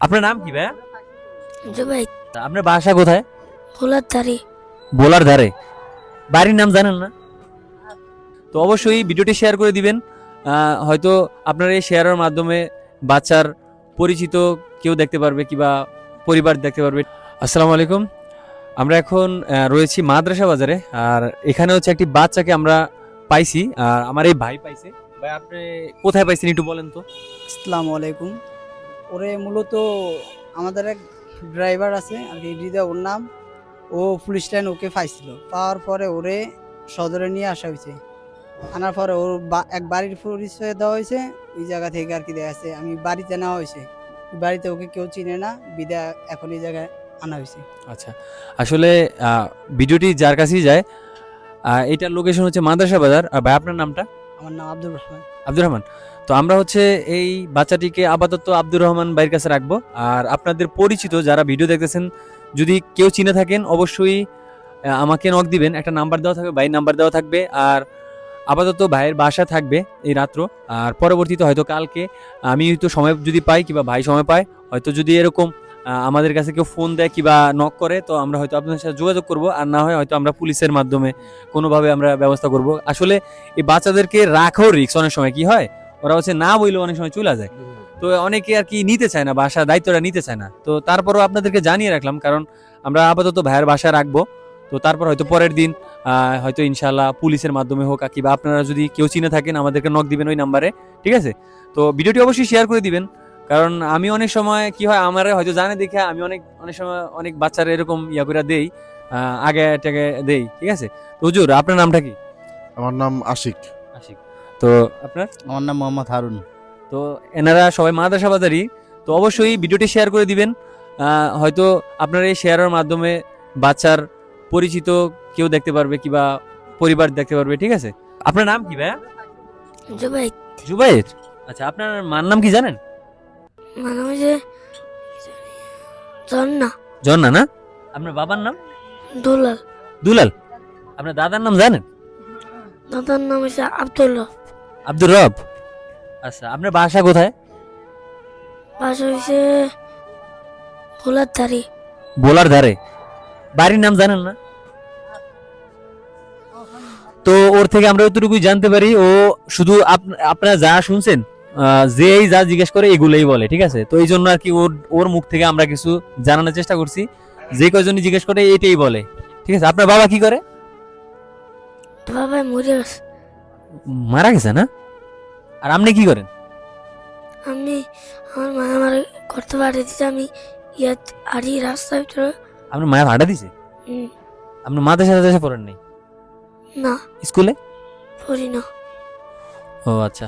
আপনার নাম কি ভাইয়া? জুবাইদ। আপনার বাসা কোথায়? ভোলার ধারে। বোলার ধারে। বাড়ির নাম জানেন না? তো অবশ্যই ভিডিওটি শেয়ার করে দিবেন। হয়তো আপনার এই শেয়ারের মাধ্যমে বাচ্চার পরিচিত কেউ দেখতে পারবে কিংবা পরিবার দেখতে পারবে। আসসালামু আলাইকুম। আমরা এখন রয়েছি মাদ্রাসা বাজারে, আর এখানে হচ্ছে একটি বাচ্চাকে আমরা পাইছি, আর আমার এই ভাই পাইছে। ভাই আপনি কোথায় পাইছেন একটু বলেন তো। আসসালামু আলাইকুম। ওরে মূলত আমাদের এক ড্রাইভার আছে আর কি, হৃদয় ওর নাম। ও পুলিশ লাইন ওকে পাইছিল, পাওয়ার পরে ওরে সদরে নিয়ে আসা হয়েছে। আনার পরে ওর এক বাড়ির পরিচয় দেওয়া হয়েছে। ওই জায়গা থেকে আর কি দেখা যাচ্ছে আমি বাড়িতে নেওয়া হয়েছে। ওই বাড়িতে ওকে কেউ চিনে না, বিদায় এখন এই জায়গায় আনা হয়েছে। আচ্ছা, আসলে ভিডিওটি যার কাছেই যায়, এটার লোকেশন হচ্ছে মাদ্রাসা বাজার। আর ভাই আপনার নামটা? আমার নাম আব্দুর রহমান। আব্দুর রহমান। তো আমরা হচ্ছে এই বাচ্চাটিকে আপাতত আব্দুর রহমান ভাইয়ের কাছে রাখবো। আর আপনাদের পরিচিত যারা ভিডিও দেখতেছেন, যদি কেউ চিনে থাকেন অবশ্যই আমাকে নক দিবেন। একটা নাম্বার দেওয়া থাকবে, ভাইয়ের নাম্বার দেওয়া থাকবে। আর আপাতত ভাইয়ের বাসা থাকবে এই রাত্র। আর পরবর্তীতে হয়তো কালকে আমি হয়তো সময় যদি পাই কিংবা ভাই সময় পায়, হয়তো যদি এরকম আমাদের কাছে কেউ ফোন দেয় কিংবা নক করে, তো আমরা হয়তো আপনাদের সাথে যোগাযোগ করব। আর না হয় হয়তো আমরা পুলিশের মাধ্যমে কোনোভাবে আমরা ব্যবস্থা করব। আসলে এই বাচ্চাদেরকে রাখাও রিস্ক, অনেক সময় কি হয় ওরা হচ্ছে না বইলেও অনেক সময় চলে যায়। তো অনেকে আর কি নিতে চায় না, বাসা দায়িত্বটা নিতে চায় না। তো তারপরও আপনাদেরকে জানিয়ে রাখলাম, কারণ আমরা আপাতত ভাইয়ের বাসা রাখবো। তো তারপর হয়তো পরের দিন হয়তো ইনশাল্লাহ পুলিশের মাধ্যমে হোক কিংবা আপনারা যদি কেউ চিনে থাকেন আমাদেরকে নক দিবেন ওই নাম্বারে, ঠিক আছে? তো ভিডিওটি অবশ্যই শেয়ার করে দিবেন, কারণ আমি অনেক সময় কি হয় আমার হয়তো জানে দেখে আমি অনেক অনেক সময় অনেক বাচ্চারা এরকম ইয়া করে দেই, আগে টাগে দেই, ঠিক আছে? তো হুজুর আপনার নামটা কি? আমার নাম আশিক। আশিক। তো আপনার? আমার নাম মোহাম্মদ হারুন। তো এনারা সবাই মাদ্রাসা বাজারি। তো অবশ্যই ভিডিওটি শেয়ার করে দিবেন। হয়তো আপনার এই শেয়ারের মাধ্যমে বাচ্চার পরিচিত কেউ দেখতে পারবে কিংবা পরিবার দেখতে পারবে, ঠিক আছে? আপনার নাম কি ভাইয়া? জুবাইদ। জুবাইর। আচ্ছা, আপনার মার নাম কি জানেন? মানে ওই যে ঝর্ণা। জন্না না? আপনার বাবার নাম? দুলাল। দুলাল। আপনার দাদার নাম জানেন? দাদার নাম হচ্ছে আব্দুল্লাহ। আব্দুর রব। আচ্ছা, আপনার বাসা কোথায়? বাসা হয়েছে ভোলার ধারে। বোলার ধারে। বাড়ির নাম জানেন না? তো ওর থেকে আমরা যতটুকুই জানতে পারি, ও শুধু আপনারা যা শুনছেন, যেই যা জিজ্ঞেস করে এগুলোই বলে, ঠিক আছে? তো এই জন্য আর কি ওর ওর মুখ থেকে আমরা কিছু জানানোর চেষ্টা করছি। যে কয়জনই জিজ্ঞেস করে এইটাই বলে, ঠিক আছে? আপনার বাবা কি করে? বাবা মরে গেছে। মারা গেছে না? আর আপনি কি করেন? আমি আমার মা আমার করতে পাঠিয়ে দিচ্ছে। আমি ইয়াত আড়ি রাস্তার ভিতরে। আপনার মায়ের ভাড়া দিছে? হুম, আপনার মাদ্রাসা পড়েন নাই? না স্কুলে? পড়ি না। ও আচ্ছা।